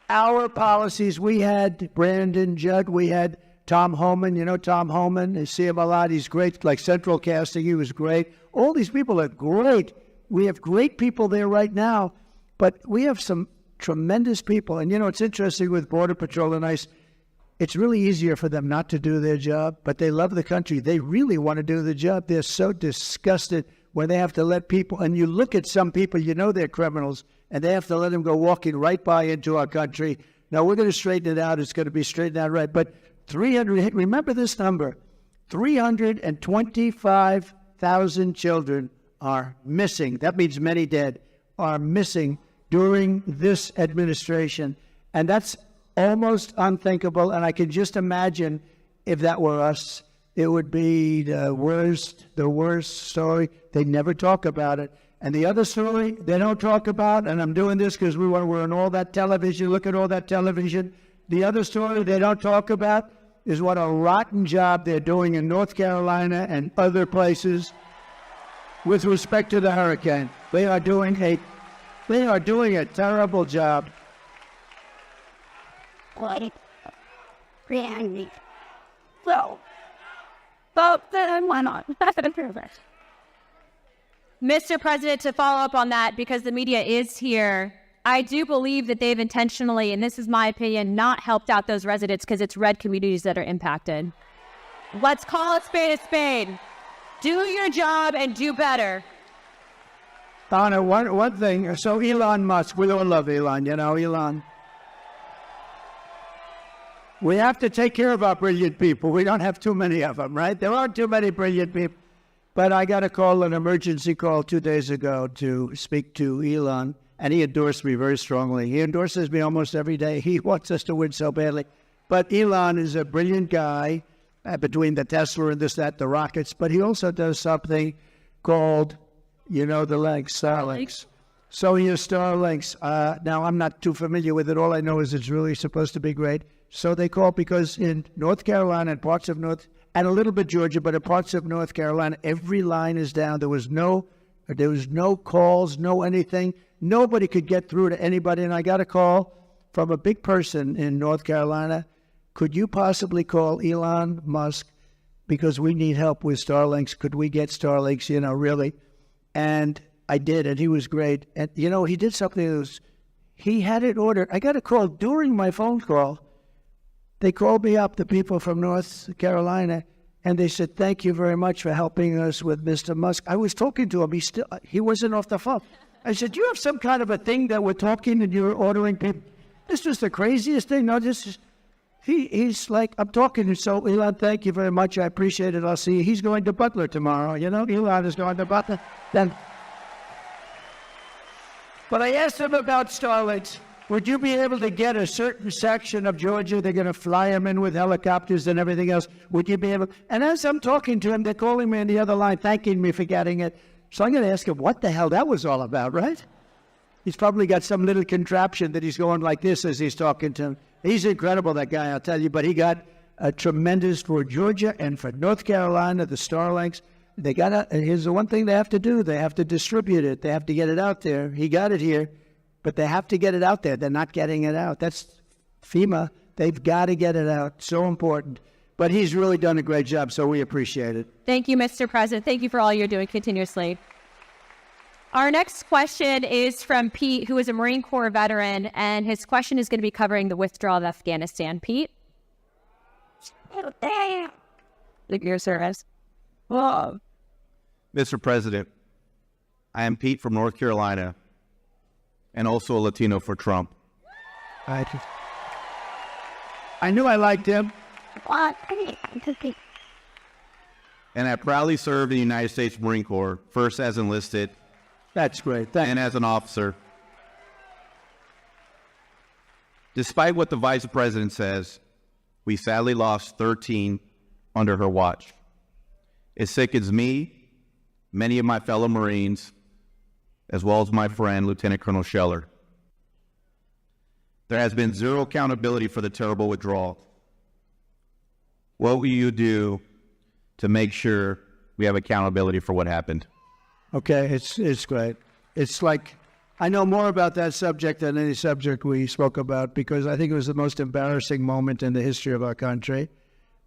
our policies. We had Brandon Judd. We had Tom Homan. You know Tom Homan? You see him a lot. He's great. Like Central Casting, he was great. All these people are great. We have great people there right now. But we have some tremendous people. And, you know, it's interesting with Border Patrol and ICE. It's really easier for them not to do their job, but they love the country. They really want to do the job. They're so disgusted when they have to let people, and you look at some people, you know they're criminals, and they have to let them go walking right by into our country. Now, we're going to straighten it out. It's going to be straightened out right. But 300, remember this number, 325,000 children are missing. That means many dead are missing during this administration. And that's almost unthinkable. And I can just imagine if that were us, it would be the worst story. They never talk about it. And the other story they don't talk about, and I'm doing this because we're on all that television, look at all that television. The other story they don't talk about is what a rotten job they're doing in North Carolina and other places with respect to the hurricane. They are doing a terrible job. What? Randy. So, but then why not? That's an improvement. Mr. President, to follow up on that, because the media is here, I do believe that they've intentionally, and this is my opinion, not helped out those residents because it's red communities that are impacted. Let's call a spade a spade. Do your job and do better. Donna, one thing. So Elon Musk, we all love Elon, you know, Elon. We have to take care of our brilliant people. We don't have too many of them, right? There aren't too many brilliant people. But I got a call, an emergency call 2 days ago to speak to Elon, and he endorsed me very strongly. He endorses me almost every day. He wants us to win so badly. But Elon is a brilliant guy between the Tesla and this, that, the rockets. But he also does something called, you know, the links, Starlinks. So he has Starlinks. Now, I'm not too familiar with it. All I know is it's really supposed to be great. So they call because in North Carolina and parts of North, and a little bit Georgia, but in parts of North Carolina, every line is down. There was no calls, no anything. Nobody could get through to anybody. And I got a call from a big person in North Carolina. Could you possibly call Elon Musk because we need help with Starlinks? Could we get Starlinks, you know, really? And I did, and he was great. And, you know, he did something that was, he had it ordered. I got a call during my phone call. They called me up, the people from North Carolina, and they said, thank you very much for helping us with Mr. Musk. I was talking to him. He wasn't off the phone. I said, do you have some kind of a thing that we're talking and you're ordering people? This was the craziest thing. No, this is, he's like, I'm talking. So, Elon, thank you very much. I appreciate it. I'll see you. He's going to Butler tomorrow. You know, Elon is going to Butler. Then, but I asked him about Starlinks. Would you be able to get a certain section of Georgia? They're going to fly them in with helicopters and everything else. Would you be able? And as I'm talking to him, they're calling me on the other line, thanking me for getting it. So I'm going to ask him what the hell that was all about, right? He's probably got some little contraption that he's going like this as he's talking to him. He's incredible, that guy, I'll tell you. But he got a tremendous for Georgia and for North Carolina, the Starlinks. They got here's the one thing they have to do. They have to distribute it. They have to get it out there. He got it here. But they have to get it out there. They're not getting it out. That's FEMA. They've got to get it out. So important. But he's really done a great job, so we appreciate it. Thank you, Mr. President. Thank you for all you're doing continuously. Our next question is from Pete, who is a Marine Corps veteran, and his question is going to be covering the withdrawal of Afghanistan. Pete? Damn. Your service. Whoa. Mr. President, I am Pete from North Carolina, and also a Latino for Trump. I knew I liked him. and I proudly served in the United States Marine Corps, first as enlisted That's great. Thank and as an officer. Despite what the Vice President says, we sadly lost 13 under her watch. It sickens me, many of my fellow Marines, as well as my friend, Lieutenant Colonel Scheller. There has been zero accountability for the terrible withdrawal. What will you do to make sure we have accountability for what happened? Okay, it's great. It's like, I know more about that subject than any subject we spoke about because I think it was the most embarrassing moment in the history of our country.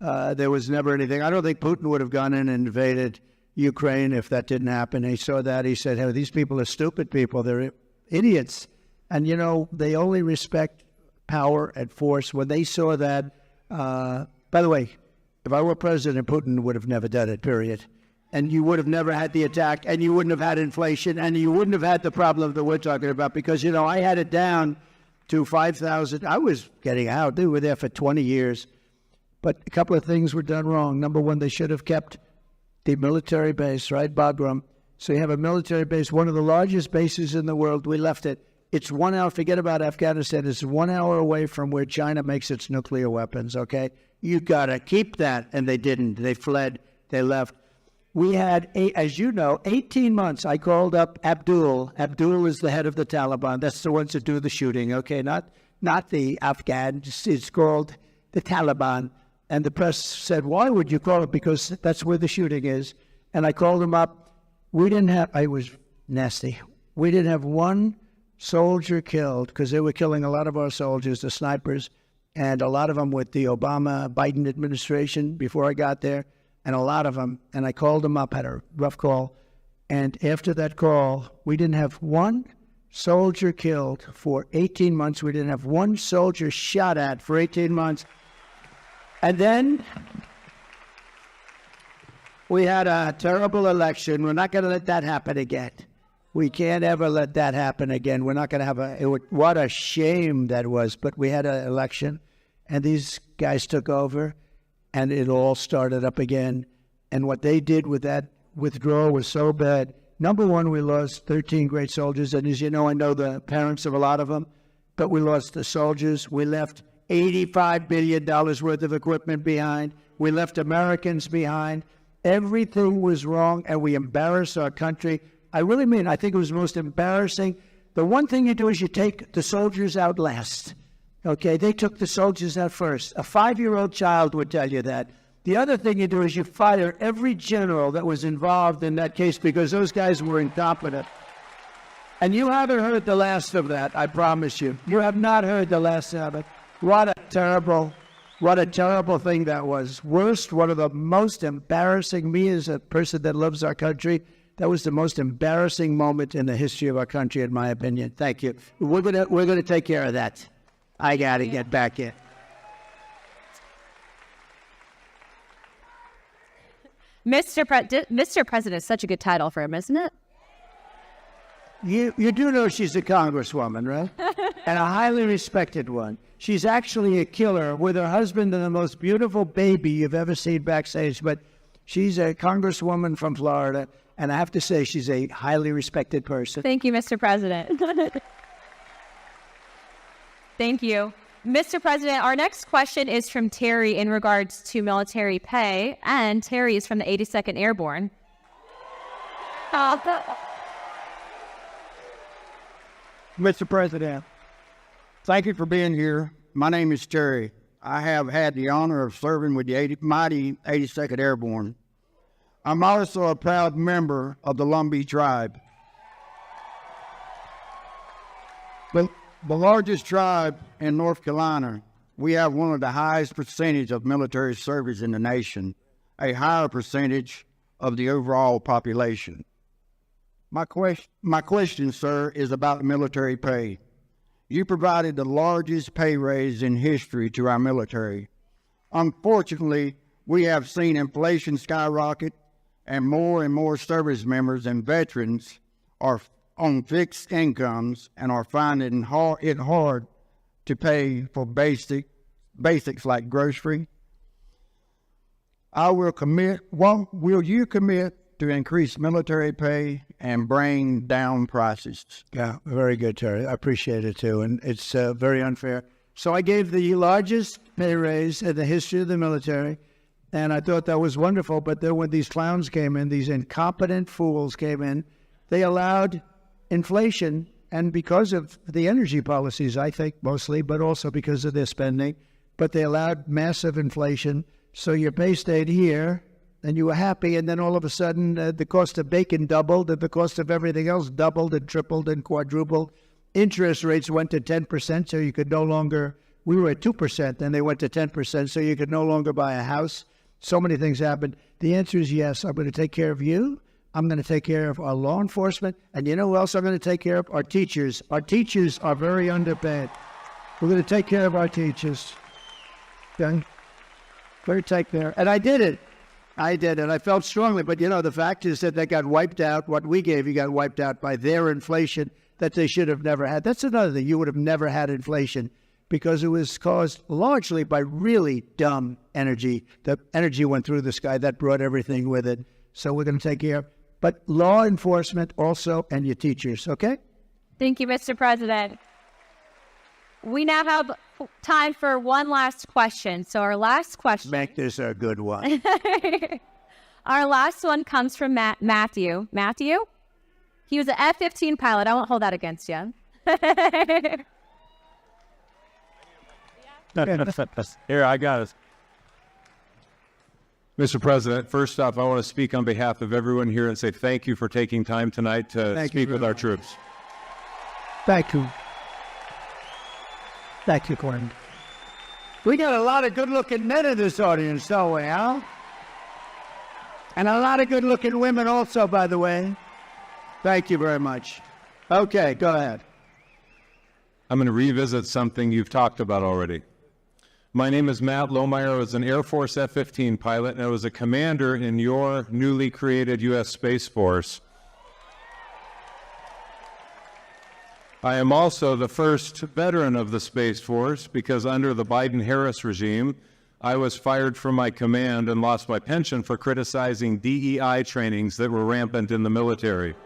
There was never anything. I don't think Putin would have gone in and invaded Ukraine if that didn't happen. He saw that. He said, hey, these people are stupid people. They're idiots. And, you know, they only respect power and force. When they saw that, by the way, if I were president, Putin would have never done it, period. And you would have never had the attack, and you wouldn't have had inflation, and you wouldn't have had the problem that we're talking about because, you know, I had it down to 5,000. I was getting out. They were there for 20 years. But a couple of things were done wrong. Number one, they should have kept the military base, right, Bagram? So you have a military base, one of the largest bases in the world. We left it. It's 1 hour. Forget about Afghanistan. It's 1 hour away from where China makes its nuclear weapons, okay? You got to keep that. And they didn't. They fled. They left. We had, as you know, 18 months. I called up Abdul. Abdul is the head of the Taliban. That's the ones that do the shooting, okay? Not the Afghans. It's called the Taliban. And the press said, why would you call it? Because that's where the shooting is. And I called him up. I was nasty. We didn't have one soldier killed because they were killing a lot of our soldiers, the snipers, and a lot of them with the Obama-Biden administration before I got there. And a lot of them, and I called them up, had a rough call. And after that call, we didn't have one soldier killed for 18 months. We didn't have one soldier shot at for 18 months. And then we had a terrible election. We're not going to let that happen again. We can't ever let that happen again. We're not going to have what a shame that was. But we had an election, and these guys took over. And it all started up again. And what they did with that withdrawal was so bad. Number one, we lost 13 great soldiers. And as you know, I know the parents of a lot of them. But we lost the soldiers. We left $85 billion worth of equipment behind. We left Americans behind. Everything was wrong, and we embarrassed our country. I really mean, I think it was the most embarrassing. The one thing you do is you take the soldiers out last. Okay, they took the soldiers out first. A 5-year-old child would tell you that. The other thing you do is you fire every general that was involved in that case because those guys were incompetent. And you haven't heard the last of that, I promise you. You have not heard the last of it. What a terrible thing that was. Worst, one of the most embarrassing, me as a person that loves our country, that was the most embarrassing moment in the history of our country, in my opinion. Thank you. We're gonna take care of that. I got to get back in. Mr. President is such a good title for him, isn't it? You do know she's a congresswoman, right? And a highly respected one. She's actually a killer with her husband and the most beautiful baby you've ever seen backstage. But she's a congresswoman from Florida, and I have to say she's a highly respected person. Thank you, Mr. President. Thank you. Mr. President, our next question is from Terry in regards to military pay, and Terry is from the 82nd Airborne. Mr. President, thank you for being here. My name is Terry. I have had the honor of serving with the mighty 82nd Airborne. I'm also a proud member of the Lumbee tribe. The largest tribe in North Carolina, we have one of the highest percentage of military service in the nation, a higher percentage of the overall population. My question, sir, is about military pay. You provided the largest pay raise in history to our military. Unfortunately, we have seen inflation skyrocket, and more service members and veterans are on fixed incomes and are finding it hard to pay for basic basics like grocery. Will you commit to increase military pay and bring down prices? Yeah, very good, Terry. I appreciate it too, and it's very unfair. So I gave the largest pay raise in the history of the military, and I thought that was wonderful. But then when these clowns came in, these incompetent fools came in, they allowed inflation, and because of the energy policies, I think mostly, but also because of their spending, but they allowed massive inflation. So your pay stayed here, and you were happy, and then all of a sudden the cost of bacon doubled, and the cost of everything else doubled and tripled and quadrupled. Interest rates went to 10%, so you could no longer, we were at 2%, then they went to 10%, so you could no longer buy a house. So many things happened. The answer is yes. I'm going to take care of you. I'm going to take care of our law enforcement. And you know who else I'm going to take care of? Our teachers. Our teachers are very underpaid. We're going to take care of our teachers. Okay? We're going to take care. And I did it. I did it. I felt strongly. But, the fact is that they got wiped out. What we gave you got wiped out by their inflation that they should have never had. That's another thing. You would have never had inflation because it was caused largely by really dumb energy. The energy went through the sky. That brought everything with it. So we're going to take care of. But law enforcement also, and your teachers, okay? Thank you, Mr. President. We now have time for one last question. So our last question. Make this a good one. Our last one comes from Matthew. Matthew? He was an F-15 pilot. I won't hold that against you. Here, I got it. Mr. President, first off, I want to speak on behalf of everyone here and say thank you for taking time tonight to speak with our troops. Thank you. Thank you, Gordon. We got a lot of good-looking men in this audience, don't we, Al? And a lot of good-looking women also, by the way. Thank you very much. Okay, go ahead. I'm going to revisit something you've talked about already. My name is Matt Lohmeyer. I was an Air Force F-15 pilot, and I was a commander in your newly created U.S. Space Force. I am also the first veteran of the Space Force because under the Biden-Harris regime, I was fired from my command and lost my pension for criticizing DEI trainings that were rampant in the military.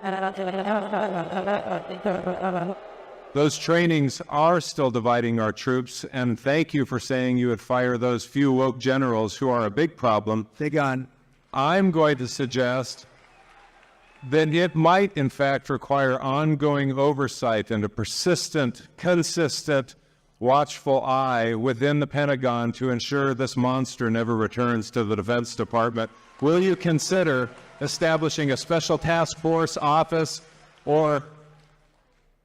Those trainings are still dividing our troops, and thank you for saying you would fire those few woke generals who are a big problem. Big on. I'm going to suggest that it might, in fact, require ongoing oversight and a persistent, consistent, watchful eye within the Pentagon to ensure this monster never returns to the Defense Department. Will you consider establishing a special task force, office, or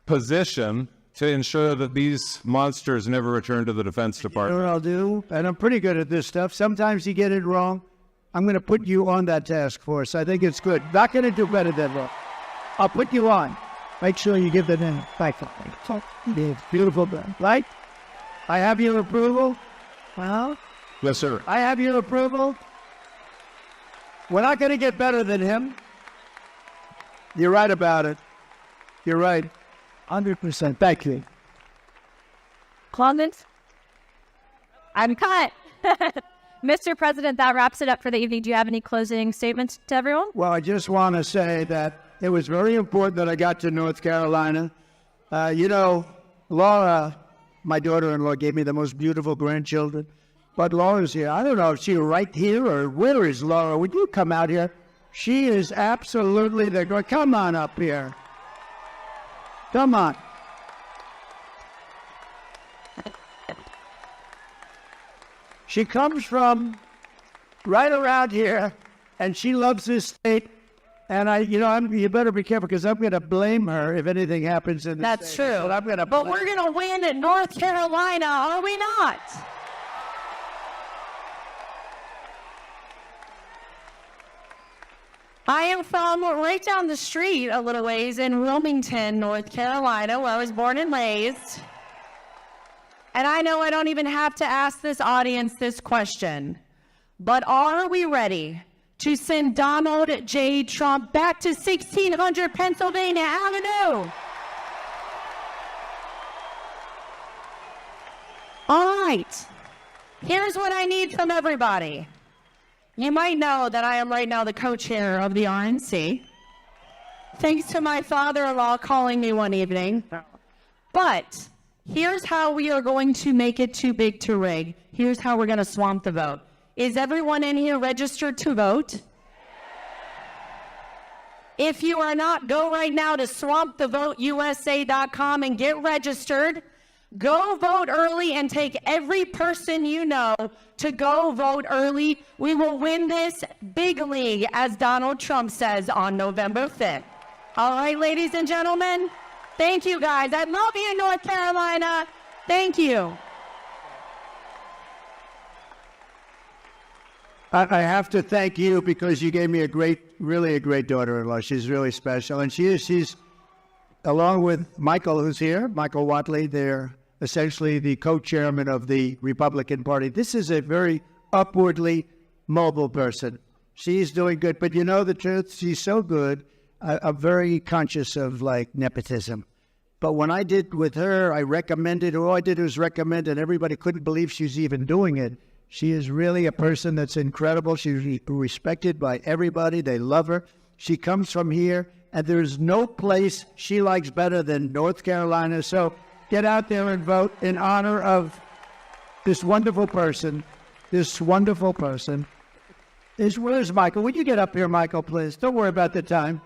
position to ensure that these monsters never return to the Defense Department? You know what I'll do? And I'm pretty good at this stuff. Sometimes you get it wrong. I'm going to put you on that task force. I think it's good. Not going to do better than wrong. I'll put you on. Make sure you give the name. Thank you. Beautiful, right? I have your approval. Well, Yes, sir. I have your approval. We're not going to get better than him. You're right about it. You're right. 100%. Thank you. Comments? I'm cut. Mr. President, that wraps it up for the evening. Do you have any closing statements to everyone? Well, I just want to say that it was very important that I got to North Carolina. Laura, my daughter-in-law, gave me the most beautiful grandchildren. But Laura's here. I don't know if she's right here or where is Laura. Would you come out here? She is absolutely the girl. Come on up here. Come on. She comes from right around here, and she loves this state. And you better be careful because I'm going to blame her if anything happens in this state. That's true. But we're going to win at North Carolina, are we not? I am from right down the street a little ways in Wilmington, North Carolina, where I was born and raised. And I know I don't even have to ask this audience this question, but are we ready to send Donald J. Trump back to 1600 Pennsylvania Avenue? All right. Here's what I need from everybody. You might know that I am right now the co-chair of the RNC, thanks to my father-in-law calling me one evening. But here's how we are going to make it too big to rig. Here's how we're going to swamp the vote. Is everyone in here registered to vote? If you are not, go right now to swampthevoteusa.com and get registered. Go vote early and take every person you know to go vote early. We will win this big league, as Donald Trump says, on November 5th. All right, ladies and gentlemen, thank you guys. I love you, North Carolina. Thank you. I have to thank you because you gave me really a great daughter-in-law. She's really special. And she's, along with Michael, who's here, Michael Watley, they're essentially the co-chairman of the Republican Party. This is a very upwardly mobile person. She's doing good. But you know the truth, she's so good. I'm very conscious of, like, nepotism. But when I did with her, I recommended, all I did was recommend, and everybody couldn't believe she was even doing it. She is really a person that's incredible. She's respected by everybody. They love her. She comes from here, and there's no place she likes better than North Carolina. So get out there and vote in honor of this wonderful person. This wonderful person. Where's Michael? Would you get up here, Michael, please? Don't worry about the time.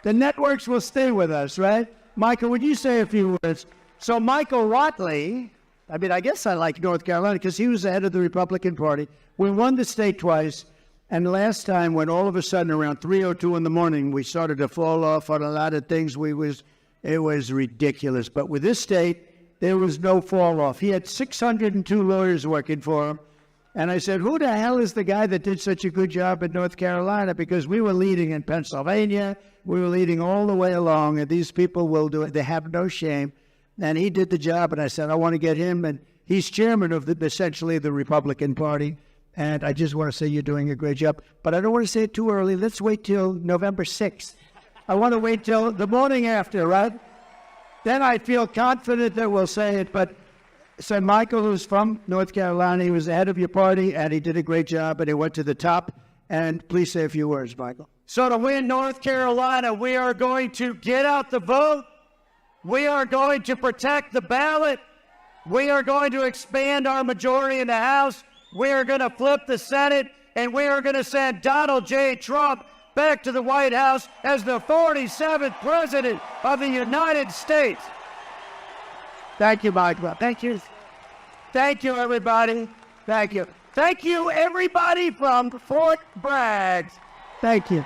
The networks will stay with us, right? Michael, would you say a few words? So Michael Watley, I mean, I guess I like North Carolina because he was the head of the Republican Party. We won the state twice. And last time, when all of a sudden around 3:02 in the morning, we started to fall off on a lot of things, it was ridiculous. But with this state, there was no fall off. He had 602 lawyers working for him. And I said, who the hell is the guy that did such a good job in North Carolina? Because we were leading in Pennsylvania. We were leading all the way along. And these people will do it. They have no shame. And he did the job, and I said, I want to get him. And he's chairman of essentially the Republican Party. And I just want to say you're doing a great job. But I don't want to say it too early. Let's wait till November 6th. I want to wait till the morning after, right? Then I feel confident that we'll say it. But so Michael, who's from North Carolina, he was the head of your party, and he did a great job, and he went to the top. And please say a few words, Michael. So to win North Carolina, we are going to get out the vote. We are going to protect the ballot. We are going to expand our majority in the House. We are going to flip the Senate, and we are going to send Donald J. Trump back to the White House as the 47th President of the United States. Thank you, Michael. Thank you. Thank you, everybody. Thank you. Thank you, everybody from Fort Bragg. Thank you.